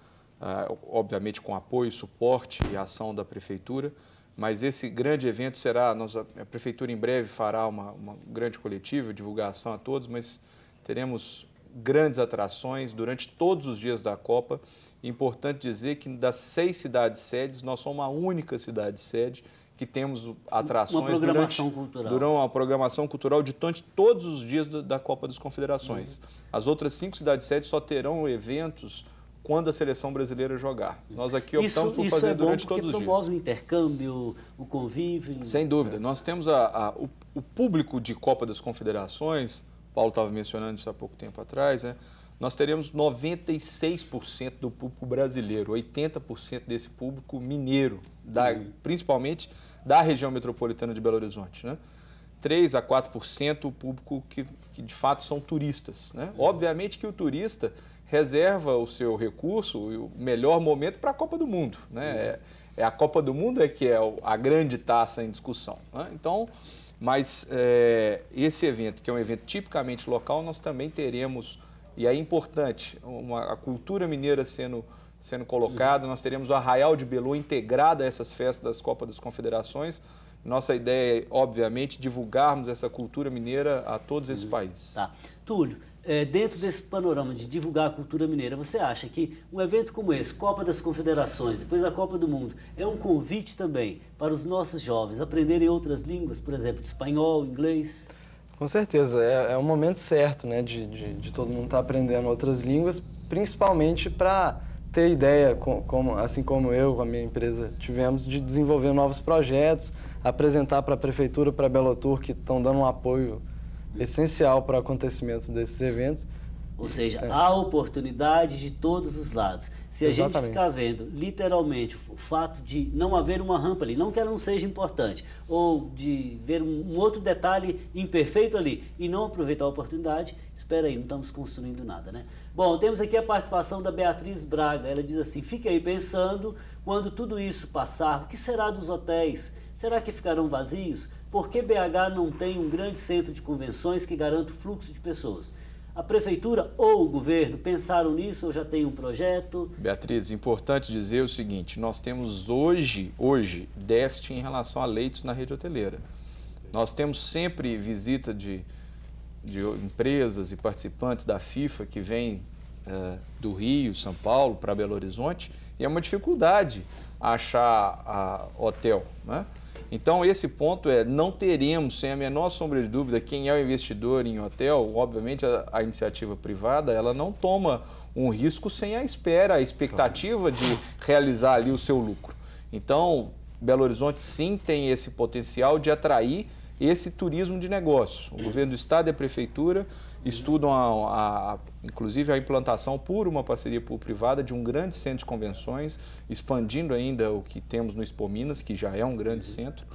C: obviamente com apoio, suporte e ação da Prefeitura, mas esse grande evento será, a Prefeitura em breve fará uma grande coletiva, divulgação a todos, mas teremos grandes atrações durante todos os dias da Copa. É importante dizer que das 6 cidades-sedes, nós somos uma única cidade-sede que temos atrações durante uma programação cultural de todos os dias da Copa das Confederações. As outras 5 cidades-sedes só terão eventos quando a seleção brasileira jogar. Nós aqui optamos por fazer durante todos os dias. Isso
A: promove o intercâmbio, o convívio.
C: Sem dúvida. Nós temos o público de Copa das Confederações, Paulo estava mencionando isso há pouco tempo atrás, né? Nós teremos 96% do público brasileiro, 80% desse público mineiro, principalmente da região metropolitana de Belo Horizonte, né? 3 a 4% o público que de fato são turistas, né? Obviamente que o turista reserva o seu recurso e o melhor momento para a Copa do Mundo, né? A Copa do Mundo que é a grande taça em discussão, né? Então, mas esse evento, que é um evento tipicamente local, nós também teremos, e é importante, a cultura mineira sendo colocada. Nós teremos o Arraial de Belô integrado a essas festas das Copas das Confederações. Nossa ideia é, obviamente, divulgarmos essa cultura mineira a todos esses países.
A: Tá. Túlio, dentro desse panorama de divulgar a cultura mineira, você acha que um evento como esse, Copa das Confederações, depois a Copa do Mundo, é um convite também para os nossos jovens aprenderem outras línguas, por exemplo, espanhol, inglês?
D: Com certeza, é o momento certo, né, de todo mundo estar aprendendo outras línguas, principalmente para ter ideia, assim como eu, com a minha empresa, tivemos, de desenvolver novos projetos, apresentar para a Prefeitura, para a Belotour, que estão dando um apoio essencial para o acontecimento desses eventos.
A: Ou seja, há oportunidade de todos os lados. Se a gente ficar vendo, literalmente, o fato de não haver uma rampa ali, não que ela não seja importante, ou de ver um outro detalhe imperfeito ali e não aproveitar a oportunidade, espera aí, não estamos construindo nada, né? Bom, temos aqui a participação da Beatriz Braga. Ela diz assim, fique aí pensando, quando tudo isso passar, o que será dos hotéis? Será que ficarão vazios? Por que BH não tem um grande centro de convenções que garanta o fluxo de pessoas? A prefeitura ou o governo pensaram nisso ou já tem um projeto?
C: Beatriz, importante dizer o seguinte, nós temos hoje déficit em relação a leitos na rede hoteleira. Nós temos sempre visita de empresas e participantes da FIFA que vêm do Rio, São Paulo, para Belo Horizonte, e é uma dificuldade achar hotel, né? Então, esse ponto não teremos, sem a menor sombra de dúvida, quem é o investidor em hotel, obviamente a iniciativa privada, ela não toma um risco sem a expectativa de realizar ali o seu lucro. Então, Belo Horizonte sim tem esse potencial de atrair esse turismo de negócio. O governo do estado e a prefeitura estudam, inclusive, a implantação por uma parceria público-privada de um grande centro de convenções, expandindo ainda o que temos no Expo Minas, que já é um grande centro,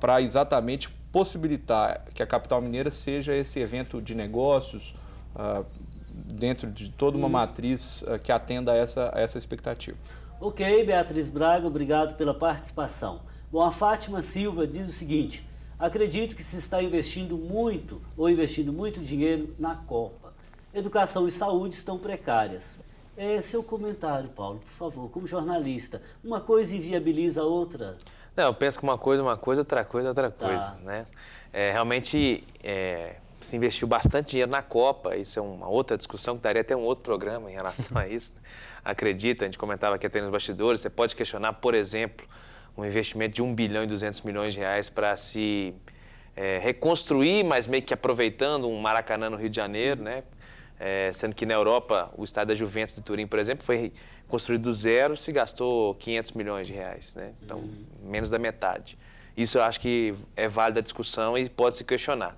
C: para exatamente possibilitar que a capital mineira seja esse evento de negócios dentro de toda uma matriz que atenda a essa expectativa.
A: Ok, Beatriz Braga, obrigado pela participação. Bom, a Fátima Silva diz o seguinte: acredito que se está investindo muito dinheiro na Copa. Educação e saúde estão precárias. Seu comentário, Paulo, por favor, como jornalista. Uma coisa inviabiliza a outra?
B: Não, eu penso que uma coisa, outra coisa, outra coisa,
A: Tá.
B: né? Realmente se investiu bastante dinheiro na Copa, isso é uma outra discussão que daria até um outro programa em relação a isso. Acredita, a gente comentava aqui até nos bastidores, você pode questionar, por exemplo, um investimento de 1 bilhão e 200 milhões de reais para se reconstruir, mas meio que aproveitando um Maracanã no Rio de Janeiro, né? Sendo que na Europa o estádio da Juventus de Turim, por exemplo, foi construído do zero, se gastou 500 milhões de reais, né? Então, menos da metade. Isso eu acho que é válida a discussão e pode se questionar.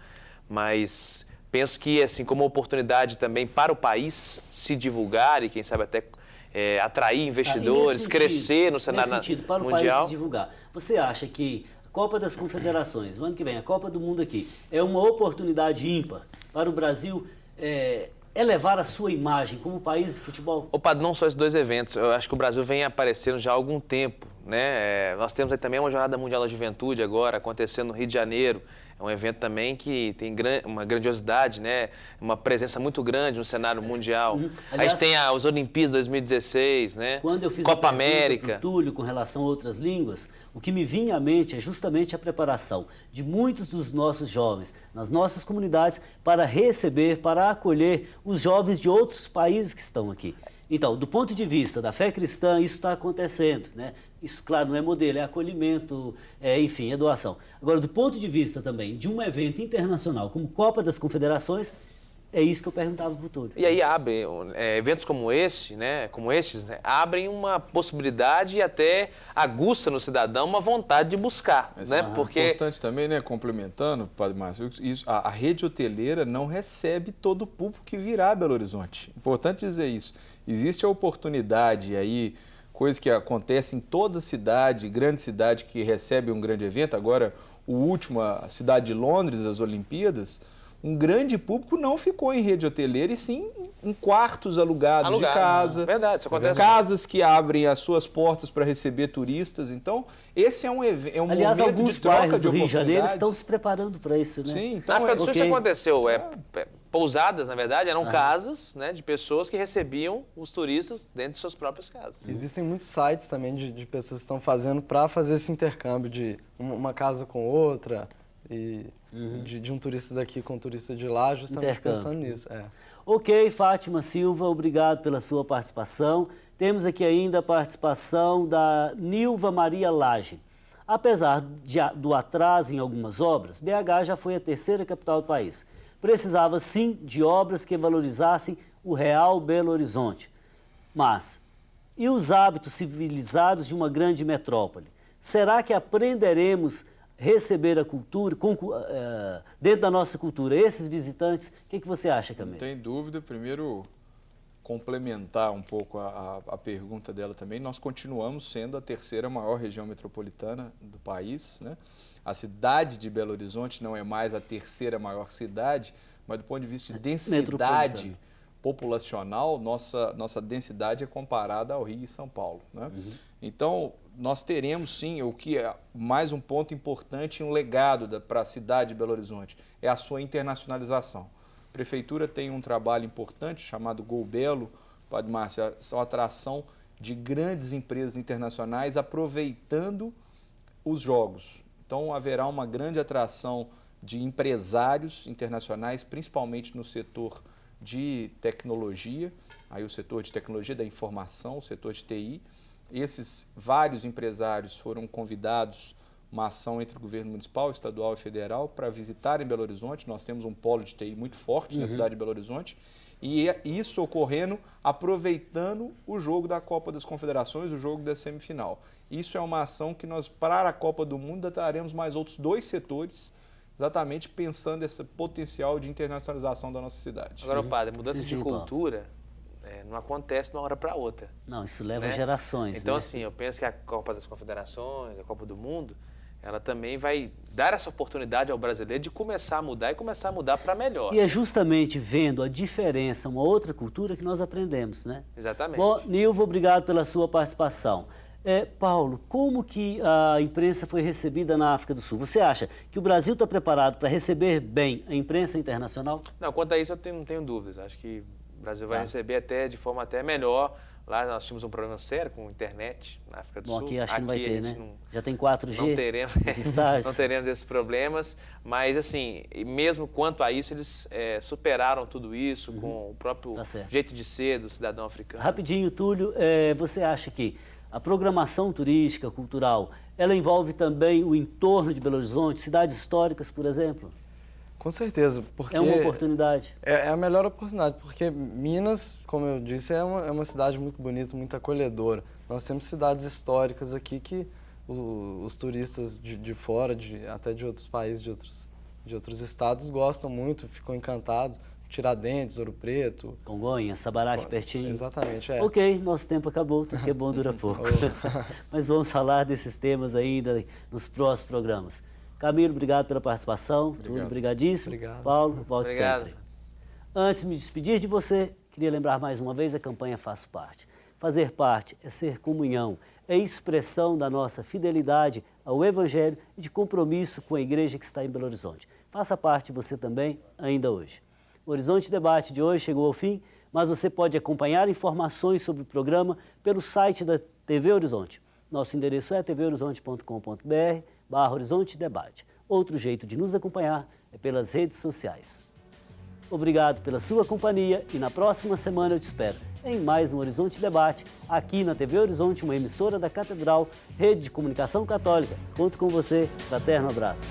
B: Mas penso que, assim, como oportunidade também para o país se divulgar e, quem sabe, até atrair investidores, crescer no cenário
A: para o
B: mundial.
A: país se divulgar. Você acha que a Copa das Confederações, o ano que vem, a Copa do Mundo aqui, é uma oportunidade ímpar para o Brasil elevar a sua imagem como país de futebol?
B: Opa, não só esses dois eventos, eu acho que o Brasil vem aparecendo já há algum tempo, né? Nós temos aí também uma Jornada Mundial da Juventude agora, acontecendo no Rio de Janeiro. É um evento também que tem uma grandiosidade, né? Uma presença muito grande no cenário mundial.
A: Aliás,
B: a gente tem os Olimpíadas 2016, né?
A: Quando eu fiz
B: Copa
A: a pergunta
B: América.
A: pro Túlio com relação a outras línguas, o que me vinha à mente é justamente a preparação de muitos dos nossos jovens nas nossas comunidades para receber, para acolher os jovens de outros países que estão aqui. Então, do ponto de vista da fé cristã, isso está acontecendo, né? Isso, claro, não é modelo, é acolhimento, enfim, é doação. Agora, do ponto de vista também de um evento internacional como Copa das Confederações, é isso que eu perguntava para o Túlio.
B: E aí abre, eventos como esse, né, abrem uma possibilidade e até aguça no cidadão uma vontade de buscar, né?
C: Porque é importante também, né, complementando, Padre Márcio, a rede hoteleira não recebe todo o público que virá a Belo Horizonte. Importante dizer isso. Existe a oportunidade aí, coisa que acontece em toda cidade, grande cidade que recebe um grande evento. Agora, o último, a cidade de Londres, as Olimpíadas, um grande público não ficou em rede hoteleira, e sim em quartos alugados de casa.
B: Verdade, isso acontece.
C: Casas que abrem as suas portas para receber turistas. Então, esse é um
A: Aliás,
C: momento
A: alguns
C: de troca
A: bairros
C: de
A: do Rio de Janeiro
C: oportunidades.
A: estão se preparando para isso, né?
C: Sim, então
B: Na África do Sul isso
A: ok.
B: aconteceu. Pousadas, na verdade, eram casas, né, de pessoas que recebiam os turistas dentro de suas próprias casas.
D: Existem muitos sites também de pessoas que estão fazendo para fazer esse intercâmbio de uma casa com outra e de um turista daqui com um turista de lá, justamente
A: Intercâmbio.
D: pensando nisso.
A: Ok, Fátima Silva, obrigado pela sua participação. Temos aqui ainda a participação da Nilva Maria Lage. Apesar do atraso em algumas obras, BH já foi a terceira capital do país. Precisava, sim, de obras que valorizassem o real Belo Horizonte. Mas, e os hábitos civilizados de uma grande metrópole? Será que aprenderemos a receber a cultura, dentro da nossa cultura, esses visitantes? O que você acha, Camilo?
C: Não tem dúvida. Primeiro, complementar um pouco a pergunta dela também, nós continuamos sendo a terceira maior região metropolitana do país, né? A cidade de Belo Horizonte não é mais a terceira maior cidade, mas do ponto de vista de densidade populacional, nossa densidade é comparada ao Rio e São Paulo, né? Então, nós teremos sim, o que é mais um ponto importante e um legado para a cidade de Belo Horizonte, é a sua internacionalização. A Prefeitura tem um trabalho importante chamado Gol Belo, Padre Márcio, são atração de grandes empresas internacionais aproveitando os jogos. Então haverá uma grande atração de empresários internacionais, principalmente no setor de tecnologia, aí o setor de tecnologia da informação, o setor de TI. Esses vários empresários foram convidados, uma ação entre o governo municipal, estadual e federal, para visitarem Belo Horizonte. Nós temos um polo de TI muito forte na cidade de Belo Horizonte, e isso ocorrendo aproveitando o jogo da Copa das Confederações, o jogo da semifinal. Isso é uma ação que nós, para a Copa do Mundo, traremos mais outros 2 setores, exatamente pensando esse potencial de internacionalização da nossa cidade.
B: Agora, padre, mudança
A: Sim,
B: de
A: Paulo.
B: cultura não acontece de uma hora para outra.
A: Não, isso leva
B: né?
A: gerações,
B: Então,
A: né?
B: assim, eu penso que a Copa das Confederações, a Copa do Mundo, ela também vai dar essa oportunidade ao brasileiro de começar a mudar e começar a mudar para melhor.
A: E é justamente vendo a diferença, uma outra cultura, que nós aprendemos, né?
B: Exatamente.
A: Bom, Nilva, obrigado pela sua participação. Paulo, como que a imprensa foi recebida na África do Sul? Você acha que o Brasil está preparado para receber bem a imprensa internacional?
B: Não, quanto a isso eu não tenho dúvidas. Acho que o Brasil vai receber até de forma até melhor. Lá nós tínhamos um problema sério com internet na África do
A: Bom,
B: Sul.
A: aqui acho que não vai
B: a
A: ter,
B: gente
A: né? Já tem 4G
B: não teremos,
A: nos estágios.
B: não teremos esses problemas, mas assim, mesmo quanto a isso, eles superaram tudo isso com o próprio
A: Tá certo.
B: jeito de ser do cidadão africano.
A: Rapidinho, Túlio, você acha que a programação turística, cultural, ela envolve também o entorno de Belo Horizonte, cidades históricas, por exemplo?
D: Com certeza, porque
A: É uma oportunidade.
D: é a melhor oportunidade, porque Minas, como eu disse, é uma cidade muito bonita, muito acolhedora. Nós temos cidades históricas aqui que os turistas de fora, até de outros países, de outros estados, gostam muito, ficam encantados. Tiradentes, Ouro Preto.
A: Congonhas, Sabará, aqui pertinho.
D: Exatamente,
A: Ok, nosso tempo acabou, tudo que é bom dura pouco. Mas vamos falar desses temas ainda nos próximos programas. Camilo, obrigado pela participação. Túlio, obrigadíssimo.
D: Obrigado.
A: Paulo, volte
B: Obrigado.
A: sempre. Antes de me despedir de você, queria lembrar mais uma vez a campanha Faço Parte. Fazer parte é ser comunhão, é expressão da nossa fidelidade ao Evangelho e de compromisso com a igreja que está em Belo Horizonte. Faça parte você também, ainda hoje. O Horizonte Debate de hoje chegou ao fim, mas você pode acompanhar informações sobre o programa pelo site da TV Horizonte. Nosso endereço é tvhorizonte.com.br/Horizonte Debate. Outro jeito de nos acompanhar é pelas redes sociais. Obrigado pela sua companhia e na próxima semana eu te espero em mais um Horizonte Debate, aqui na TV Horizonte, uma emissora da Catedral, Rede de Comunicação Católica. Conto com você. Fraterno abraço.